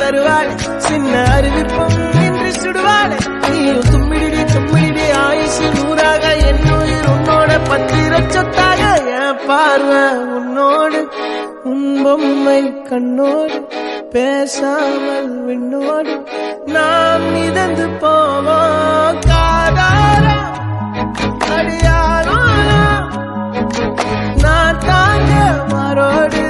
தருவாள் சின்ன அறிவிப்பும் இன்று சுடுவாள் நீயும் தும்மிடி தும்மிடி ஆயுசு நூறாக என் உயிர் உன்னோட பத்திர சொத்தாக என் பார்வை உன்னோடு உன் பொம்மை கண்ணோடு பேசாமல் விண்ணோடு நாம் மிதந்து போவோம் காதாரா அடியாரோ நான் தாங்க மாறோடு